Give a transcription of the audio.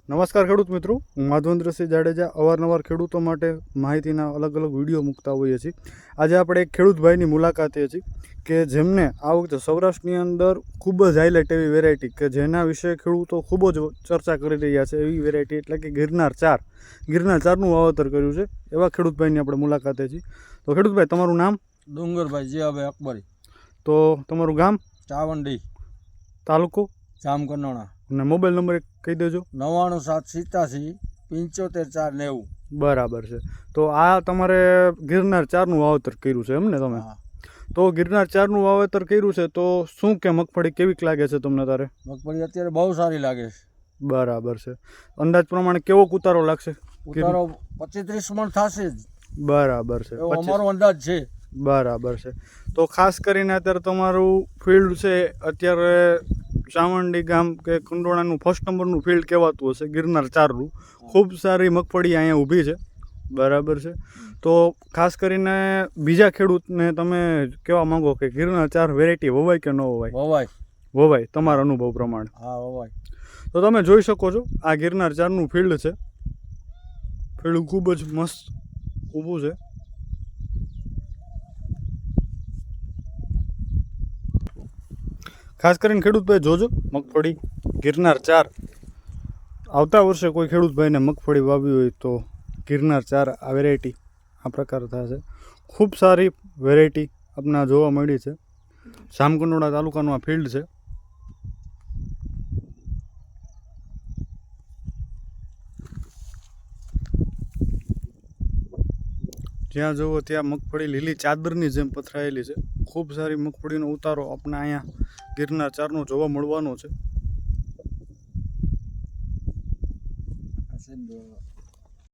નમસ્કાર ખેડૂત મિત્રો, હું માધવેન્દ્રસિંહ જાડેજા અવારનવાર ખેડૂતો માટે માહિતીના અલગ અલગ વિડીયો મૂકતા હોઈએ છીએ. આજે આપણે એક ખેડૂત ભાઈની મુલાકાતે છીએ કે જેમને આ વખતે સૌરાષ્ટ્રની અંદર ખૂબ જ હાઇલાઇટ એવી વેરાયટી કે જેના વિશે ખેડૂતો ખૂબ જ ચર્ચા કરી રહ્યા છે એવી વેરાયટી એટલે કે ગિરનાર 4નું વાવેતર કર્યું છે. એવા ખેડૂત ભાઈની આપણે મુલાકાતે છીએ. તો ખેડૂતભાઈ, તમારું નામ? ડુંગરભાઈ જીયાભાઈ અકબરી. તો તમારું ગામ? ચાવંડી. તાલુકો? જામકંડોળા. અને મોબાઈલ નંબર એક કહી દેજો. 997887 75 490. બરાબર છે. તો આ તમારે ગિરનાર 4નું વાવેતર કર્યું છે એમ ને તમે? તો ગિરનાર 4નું વાવેતર કર્યું છે તો શું કે મગફળી કેવીક લાગે છે તમને તારે? મગફળી અત્યારે બહુ સારી લાગે છે. બરાબર છે. અંદાજ પ્રમાણે કેવો ઉતારો લાગશે? ઉતારો 25-30 મણ થશે જ. બરાબર છે, એવો અમારો અંદાજ છે. બરાબર છે. તો ખાસ કરીને અત્યારે તમારું ફિલ્ડ છે અત્યારે ચાવંડી ગામ કે કંડોળાનું ફર્સ્ટ નંબરનું ફિલ્ડ કહેવાતું હશે ગિરનાર 4નું. ખૂબ સારી મગફળી અહીંયા ઊભી છે. બરાબર છે. તો ખાસ કરીને બીજા ખેડૂતને તમે કહેવા માંગો કે ગિરનાર 4 વેરાયટી વવાય કે ન વવાય? વવાય. વવાય, તમારા અનુભવ પ્રમાણે. હા, વવાય. તો તમે જોઈ શકો છો આ ગિરનાર 4નું ફિલ્ડ છે. ફિલ્ડ ખૂબ જ મસ્ત ઊભું છે. ખાસ કરીને ખેડૂતભાઈ જોજો મગફળી ગિરનાર 4 આવતા વર્ષે કોઈ ખેડૂતભાઈને મગફળી વાવી હોય તો ગિરનાર 4 આ વેરાયટી આ પ્રકાર થશે. ખૂબ સારી વેરાયટી આપને જોવા મળી છે. જામકંડોળા તાલુકાનું આ ફિલ્ડ છે. જ્યાં જુઓ ત્યાં મગફળી લીલી ચાદરની જેમ પથરાયેલી છે. ખૂબ સારી મગફળીનો ઉતારો આપણે અહીંયા ગિરનાર 4નો જોવા મળવાનો છે.